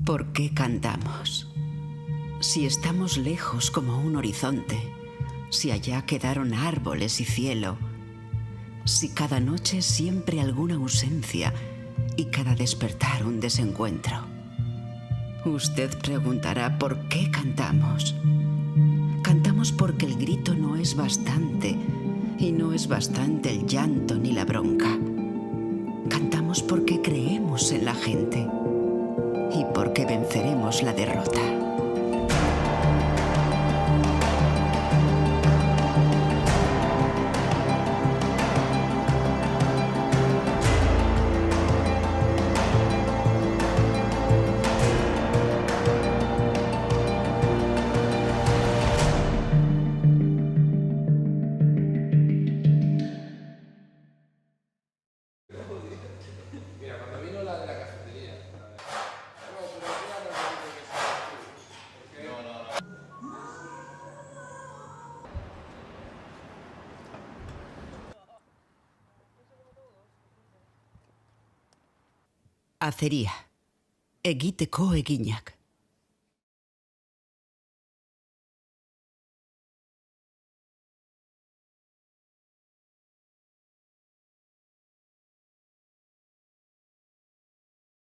¿Por qué cantamos? Si estamos lejos como un horizonte, si allá quedaron árboles y cielo, si cada noche siempre alguna ausencia y cada despertar un desencuentro. Usted preguntará ¿por qué cantamos? Cantamos porque el grito no es bastante y no es bastante el llanto ni la bronca. Cantamos porque creemos en la gente y porque venceremos la derrota. Mira, cuando vino la de la cafetería. No, pero ya no me dice que no. Acería. Egiteko eginak.